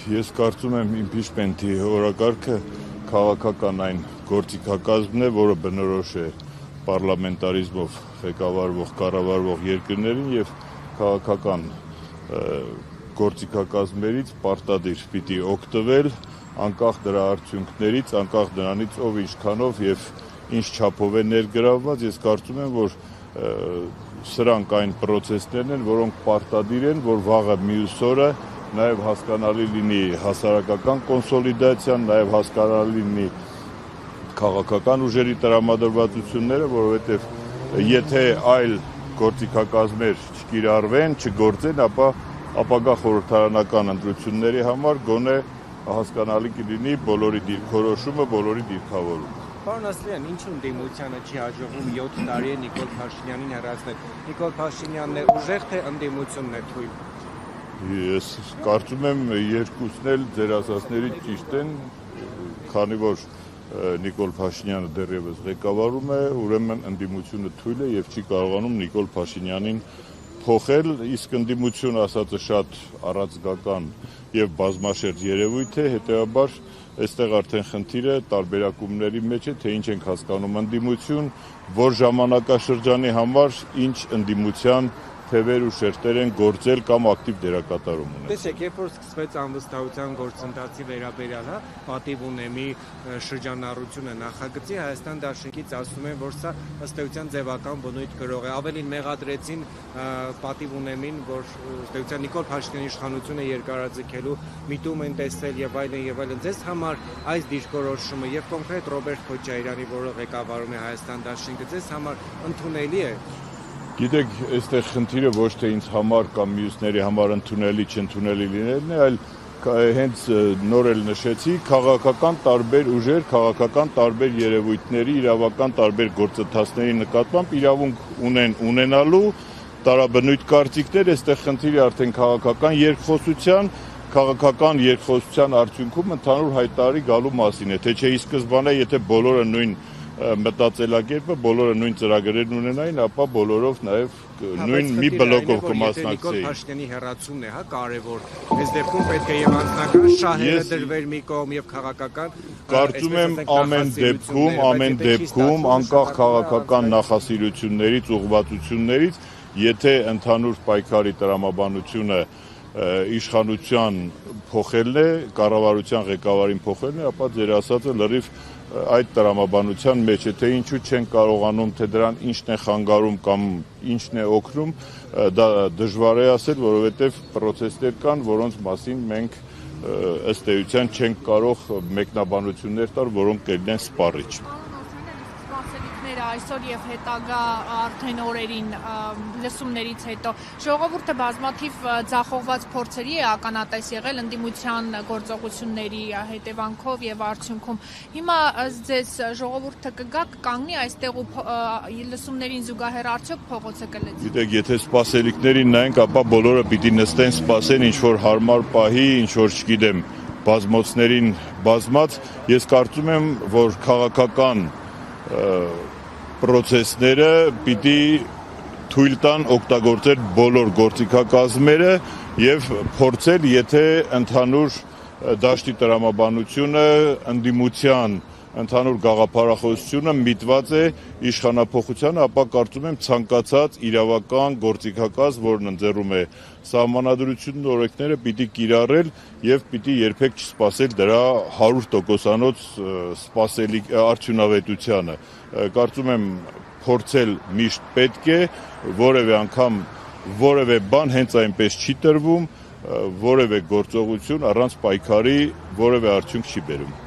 Ես կարծում եմ impeachment-ի օրակարգը քաղաքական այն գործիքակազմն է, որը բնորոշ է պարլամենտարիզմով ղեկավարվող, կառավարվող երկրներին եւ քաղաքական գործիքակազմերից պարտադիր պիտի օգտվել անկախ դրա արդյունքներից, անկախ դրանից ով ինչքանով եւ ինչ չափով է ներգրավված, ես կարծում եմ, որ սրանք այն պրոցեսներն են, որոնք պարտադիր են, որ վաղը մյուս օրը նաև հասկանալի լինի հասարակական կոնսոլիդացիան, նաև հասկանալի լինի քաղաքական ուժերի տրամադրվածությունները, որովհետև եթե այլ գործիքակազմեր չկիրառվեն, չգործեն, ապա ապագա խորհրդարանական ընտրությունների համար գոնե հասկանալի կլինի բոլորի դիրքորոշումը, բոլորի դիրքավորումը։ Պարոն Ասլյան, ինչու ընդդիմությանը չի հաջողվում 7 տարի է Նիկոլ Փաշինյանին հեռացնել։ Նիկոլ Փաշինյանն է ուժեղ, թե ընդդիմությունն է թույլ։ Ես կարծում եմ երկուսն էլ ձեր ասածներից ճիշտ են, քանի որ Նիկոլ Փաշինյանը դեռևս ղեկավարում է, ուրեմն ընդդիմությունը թույլ է եւ չի կարողանում Նիկոլ Փաշինյանին փոխել, իսկ ընդդիմություն ասածը շատ առանցքական եւ բազմաշերտ երևույթ է, հետեւաբար այստեղ արդեն խնդիրը տարբերակումների մեջ է, թե ինչ ենք հասկանում ընդդիմություն, որ ժամանակաշրջանի համար ինչ ընդդիմության թևեր ու շերտեր են գործել կամ ակտիվ դերակատարում ունեն։ Տեսեք, երբ որ սկսվեց անվստահության գործընթացի վերաբերյալ, պատիվ ունեմի շրջանառությունը նախագծի, Հայաստան Դաշնքից ասում են, որ սա ըստ էության ձևական բնույթ կրող է։ Ավելին մեղադրեցին պատիվ ունեմին, որ ըստ էության Նիկոլ Փաշինյանի իշխանությունը երկարաձգելու միտում են տեսել եւ այլն եւ այլն։ Ձեզ համար այս դիրքորոշումը եւ կոնկրետ Ռոբերտ Քոչարյանի, որը ղեկավարում է Հայաստան Դաշնքը, ձեզ համար ընդունելի է։ Գիտեք, այստեղ խնդիրը ոչ թե ինձ համար կամ մյուսների համար ընդունելի չընդունելի լինելն է, այլ հենց նոր էլ նշեցի, քաղաքական տարբեր ուժեր, քաղաքական տարբեր երևույթների, իրավական տարբեր գործընթացների նկատմամբ իրավունք ունեն ունենալու տարաբնույթ կարծիքներ, այստեղ խնդիրը արդեն քաղաքական երկխոսության արդյունքում ընդհանուր հայտարարի գալու մասին է, թե չէ ի սկզբանե, եթե բոլորը նույն մտածելակերպը, բոլորը նույն ծրագրերն ունենային, ապա բոլորով նաև նույն մի բլոկով կմասնակցեին։ Նիկոլ Փաշինյանի հեռացումն է, կարևոր։ Այս դեպքում պետք է եւ անձնական շահերը դրվեր մի կողմ եւ քաղաքական։ Կարծում եմ ամեն դեպքում անկախ քաղաքական նախասիրություններից, ուղղվածություններից, եթե ընդհանուր պայքարի տրամաբանությունը իշխանության փոխելն է, կառավարության ղեկավարին փոխելն է, ապա ձեր ասածը լրիվ այդ տրամաբանության մեջ է, թե ինչու չեն կարողանում, թե դրան ինչն է խանգարում կամ ինչն է օգնում, դա դժվար է ասել, որովհետև պրոցեսներ կան, որոնց մասին մենք ըստ էության չենք կարող մեկնաբանություններ տալ, որոնք կլինեն սպառիչ։ Այսօր եւ հետագա արդեն օրերին լսումներից հետո ժողովուրդը բազմաթիվ ձախողված փորձերի է ականատես եղել ընդդիմության գործողությունների հետևանքով եւ արդյունքում։ Հիմա ձեզ ժողովուրդը կկանգնի այստեղ ու լսումներին զուգահեռ արդյոք փողոցը կլեցի։ Գիտեք, եթե սպասելիքներին նայենք, ապա բոլորը պիտի նստեն, սպասեն ինչ որ հարմար պահի, ինչ որ չգիտեմ, բազմոցներին բազմած, ես կարծում եմ, որ քաղաքական պրոցեսները պիտի թույլ տան օգտագործել բոլոր գործիքակազմերը եւ փորձել, եթե ընդհանուր դաշտի տրամաբանությունը, ընդդիմության ընդհանուր գաղափարախոսությունը միտված է իշխանափոխությանը, ապա կարծում եմ ցանկացած իրավական գործիքակազմ, որն ընձեռում է սահմանադրությունն օրենքները, պիտի կիրառել եւ պիտի երբեք չսպասել դրա 100%-անոց սպասելիք արդյունավետությանը։ Կարծում եմ փորձել միշտ պետք է, որևէ անգամ որևէ բան հենց այնպես չի տրվում, որևէ գործողություն առանց պայքարի որևէ արդյունք չի բերում։